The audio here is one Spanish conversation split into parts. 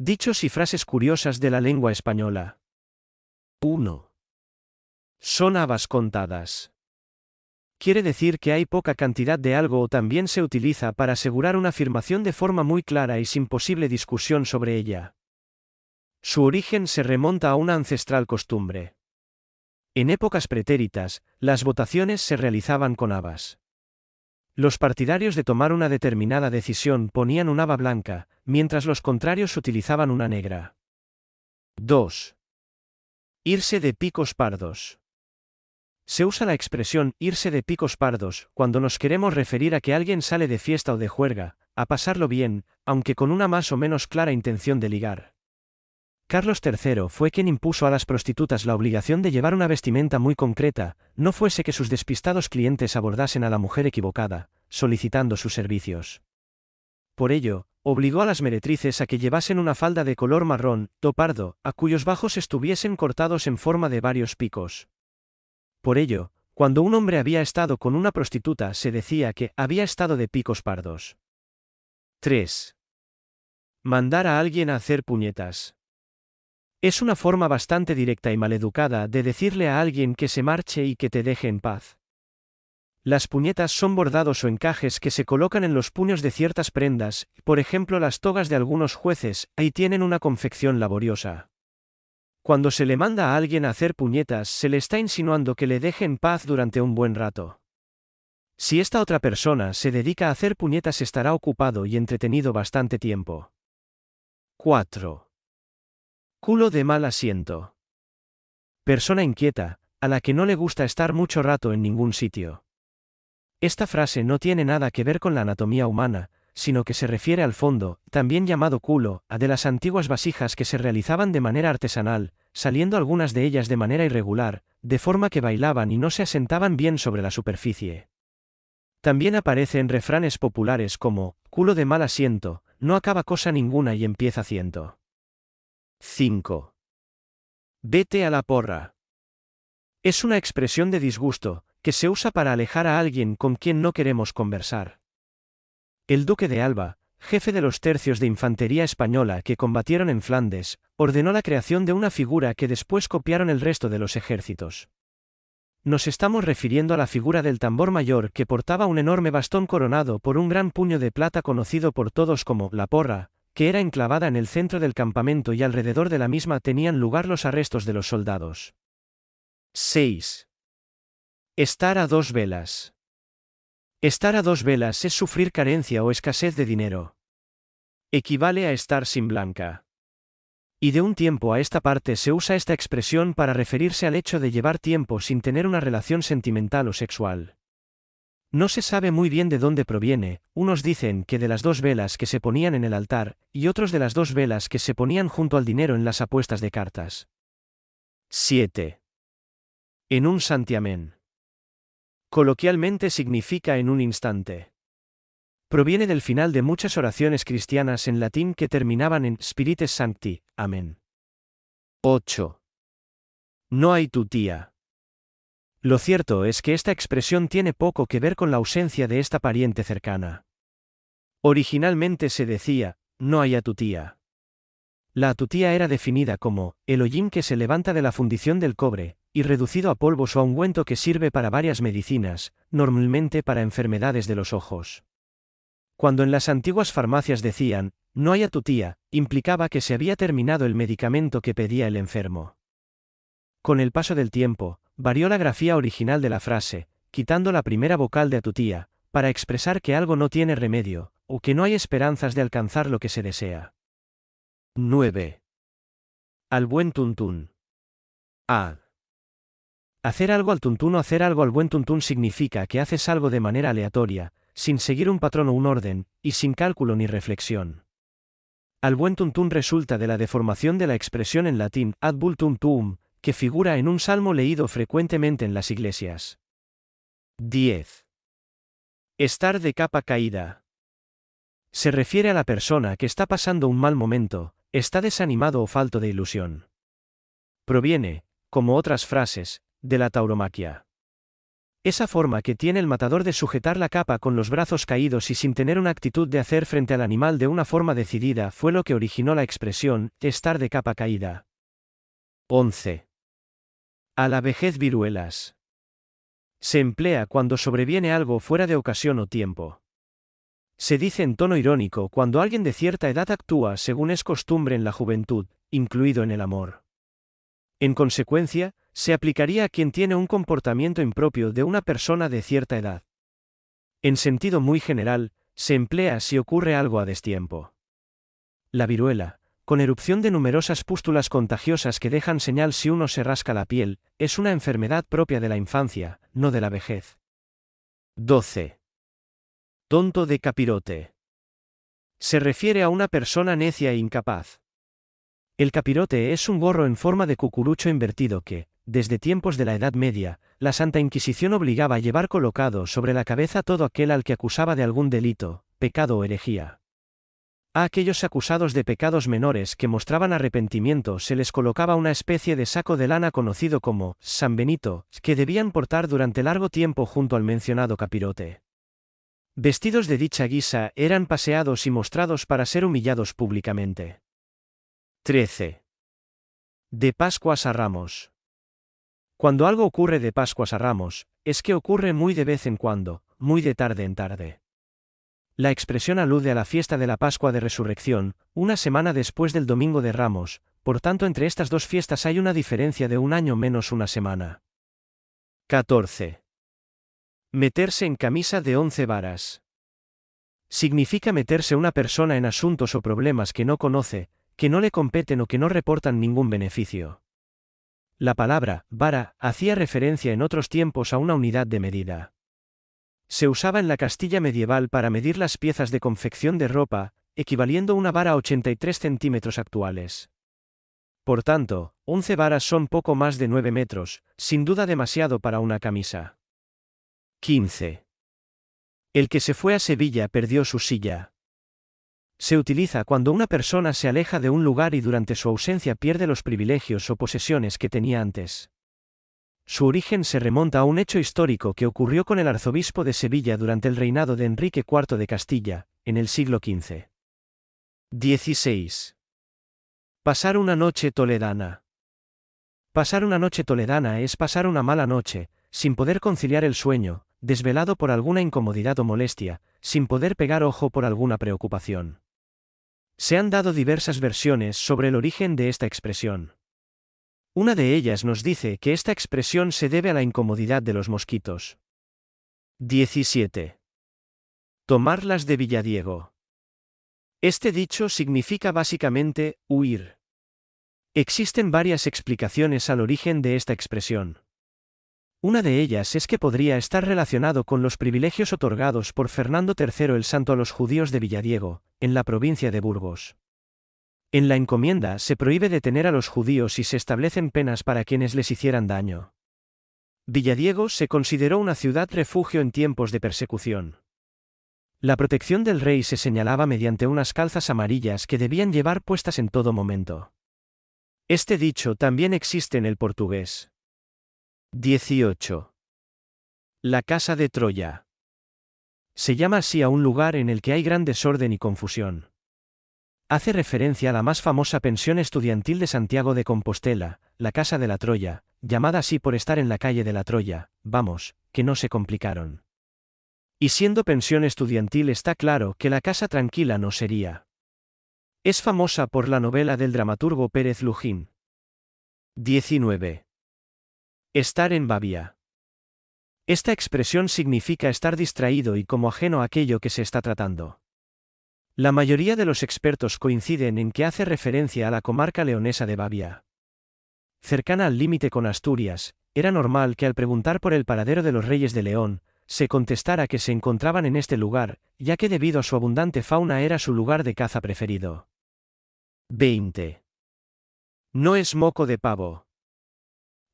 Dichos y frases curiosas de la lengua española. 1. Son habas contadas. Quiere decir que hay poca cantidad de algo o también se utiliza para asegurar una afirmación de forma muy clara y sin posible discusión sobre ella. Su origen se remonta a una ancestral costumbre. En épocas pretéritas, las votaciones se realizaban con habas. Los partidarios de tomar una determinada decisión ponían un haba blanca, mientras los contrarios utilizaban una negra. 2. Irse de picos pardos. Se usa la expresión irse de picos pardos cuando nos queremos referir a que alguien sale de fiesta o de juerga, a pasarlo bien, aunque con una más o menos clara intención de ligar. Carlos III fue quien impuso a las prostitutas la obligación de llevar una vestimenta muy concreta, no fuese que sus despistados clientes abordasen a la mujer equivocada, solicitando sus servicios. Por ello, obligó a las meretrices a que llevasen una falda de color marrón, o pardo, a cuyos bajos estuviesen cortados en forma de varios picos. Por ello, cuando un hombre había estado con una prostituta se decía que había estado de picos pardos. 3. Mandar a alguien a hacer puñetas. Es una forma bastante directa y maleducada de decirle a alguien que se marche y que te deje en paz. Las puñetas son bordados o encajes que se colocan en los puños de ciertas prendas, por ejemplo las togas de algunos jueces, y tienen una confección laboriosa. Cuando se le manda a alguien a hacer puñetas se le está insinuando que le deje en paz durante un buen rato. Si esta otra persona se dedica a hacer puñetas estará ocupado y entretenido bastante tiempo. 4. Culo de mal asiento. Persona inquieta, a la que no le gusta estar mucho rato en ningún sitio. Esta frase no tiene nada que ver con la anatomía humana, sino que se refiere al fondo, también llamado culo, de las antiguas vasijas que se realizaban de manera artesanal, saliendo algunas de ellas de manera irregular, de forma que bailaban y no se asentaban bien sobre la superficie. También aparece en refranes populares como, culo de mal asiento, no acaba cosa ninguna y empieza ciento. 5. Vete a la porra. Es una expresión de disgusto, que se usa para alejar a alguien con quien no queremos conversar. El duque de Alba, jefe de los tercios de infantería española que combatieron en Flandes, ordenó la creación de una figura que después copiaron el resto de los ejércitos. Nos estamos refiriendo a la figura del tambor mayor que portaba un enorme bastón coronado por un gran puño de plata conocido por todos como la porra, que era enclavada en el centro del campamento y alrededor de la misma tenían lugar los arrestos de los soldados. 6. Estar a dos velas. Estar a dos velas es sufrir carencia o escasez de dinero. Equivale a estar sin blanca. Y de un tiempo a esta parte se usa esta expresión para referirse al hecho de llevar tiempo sin tener una relación sentimental o sexual. No se sabe muy bien de dónde proviene, unos dicen que de las dos velas que se ponían en el altar, y otros de las dos velas que se ponían junto al dinero en las apuestas de cartas. 7. En un santiamén. Coloquialmente significa en un instante. Proviene del final de muchas oraciones cristianas en latín que terminaban en Spiritus Sancti, amén. 8. No hay tu tía. Lo cierto es que esta expresión tiene poco que ver con la ausencia de esta pariente cercana. Originalmente se decía, no hay a tu tía. La atutía era definida como, el hollín que se levanta de la fundición del cobre, y reducido a polvos o a ungüento que sirve para varias medicinas, normalmente para enfermedades de los ojos. Cuando en las antiguas farmacias decían, no hay atutía, implicaba que se había terminado el medicamento que pedía el enfermo. Con el paso del tiempo, varió la grafía original de la frase, quitando la primera vocal de atutía, para expresar que algo no tiene remedio, o que no hay esperanzas de alcanzar lo que se desea. 9. Al buen tuntún. A. Hacer algo al tuntún o hacer algo al buen tuntún significa que haces algo de manera aleatoria, sin seguir un patrón o un orden, y sin cálculo ni reflexión. Al buen tuntún resulta de la deformación de la expresión en latín ad vultum tuum, que figura en un salmo leído frecuentemente en las iglesias. 10. Estar de capa caída. Se refiere a la persona que está pasando un mal momento, está desanimado o falto de ilusión. Proviene, como otras frases, de la tauromaquia. Esa forma que tiene el matador de sujetar la capa con los brazos caídos y sin tener una actitud de hacer frente al animal de una forma decidida fue lo que originó la expresión, estar de capa caída. 11. A la vejez viruelas. Se emplea cuando sobreviene algo fuera de ocasión o tiempo. Se dice en tono irónico cuando alguien de cierta edad actúa según es costumbre en la juventud, incluido en el amor. En consecuencia, se aplicaría a quien tiene un comportamiento impropio de una persona de cierta edad. En sentido muy general, se emplea si ocurre algo a destiempo. La viruela, con erupción de numerosas pústulas contagiosas que dejan señal si uno se rasca la piel, es una enfermedad propia de la infancia, no de la vejez. 12. Tonto de capirote. Se refiere a una persona necia e incapaz. El capirote es un gorro en forma de cucurucho invertido que, desde tiempos de la Edad Media, la Santa Inquisición obligaba a llevar colocado sobre la cabeza todo aquel al que acusaba de algún delito, pecado o herejía. A aquellos acusados de pecados menores que mostraban arrepentimiento se les colocaba una especie de saco de lana conocido como San Benito, que debían portar durante largo tiempo junto al mencionado capirote. Vestidos de dicha guisa eran paseados y mostrados para ser humillados públicamente. 13. De Pascuas a Ramos. Cuando algo ocurre de Pascuas a Ramos, es que ocurre muy de vez en cuando, muy de tarde en tarde. La expresión alude a la fiesta de la Pascua de Resurrección, una semana después del Domingo de Ramos, por tanto entre estas dos fiestas hay una diferencia de un año menos una semana. 14. Meterse en camisa de 11 varas. Significa meterse una persona en asuntos o problemas que no conoce, que no le competen o que no reportan ningún beneficio. La palabra vara hacía referencia en otros tiempos a una unidad de medida. Se usaba en la Castilla medieval para medir las piezas de confección de ropa, equivaliendo una vara a 83 centímetros actuales. Por tanto, 11 varas son poco más de 9 metros, sin duda demasiado para una camisa. 15. El que se fue a Sevilla perdió su silla. Se utiliza cuando una persona se aleja de un lugar y durante su ausencia pierde los privilegios o posesiones que tenía antes. Su origen se remonta a un hecho histórico que ocurrió con el arzobispo de Sevilla durante el reinado de Enrique IV de Castilla, en el siglo XV. 16. Pasar una noche toledana. Pasar una noche toledana es pasar una mala noche, sin poder conciliar el sueño, desvelado por alguna incomodidad o molestia, sin poder pegar ojo por alguna preocupación. Se han dado diversas versiones sobre el origen de esta expresión. Una de ellas nos dice que esta expresión se debe a la incomodidad de los mosquitos. 17. Tomarlas de Villadiego. Este dicho significa básicamente, huir. Existen varias explicaciones al origen de esta expresión. Una de ellas es que podría estar relacionado con los privilegios otorgados por Fernando III el Santo a los judíos de Villadiego, en la provincia de Burgos. En la encomienda se prohíbe detener a los judíos y se establecen penas para quienes les hicieran daño. Villadiego se consideró una ciudad refugio en tiempos de persecución. La protección del rey se señalaba mediante unas calzas amarillas que debían llevar puestas en todo momento. Este dicho también existe en el portugués. 18. La casa de Troya. Se llama así a un lugar en el que hay gran desorden y confusión. Hace referencia a la más famosa pensión estudiantil de Santiago de Compostela, la Casa de la Troya, llamada así por estar en la calle de la Troya, vamos, que no se complicaron. Y siendo pensión estudiantil está claro que la casa tranquila no sería. Es famosa por la novela del dramaturgo Pérez Lujín. 19. Estar en babia. Esta expresión significa estar distraído y como ajeno a aquello que se está tratando. La mayoría de los expertos coinciden en que hace referencia a la comarca leonesa de Babia. Cercana al límite con Asturias, era normal que al preguntar por el paradero de los reyes de León, se contestara que se encontraban en este lugar, ya que debido a su abundante fauna era su lugar de caza preferido. 20. No es moco de pavo.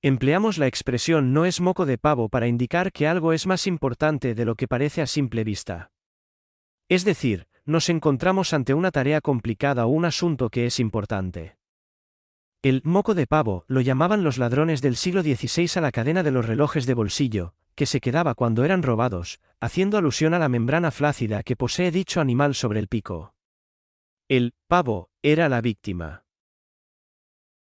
Empleamos la expresión no es moco de pavo para indicar que algo es más importante de lo que parece a simple vista. Es decir, nos encontramos ante una tarea complicada o un asunto que es importante. El moco de pavo lo llamaban los ladrones del siglo XVI a la cadena de los relojes de bolsillo, que se quedaba cuando eran robados, haciendo alusión a la membrana flácida que posee dicho animal sobre el pico. El pavo era la víctima.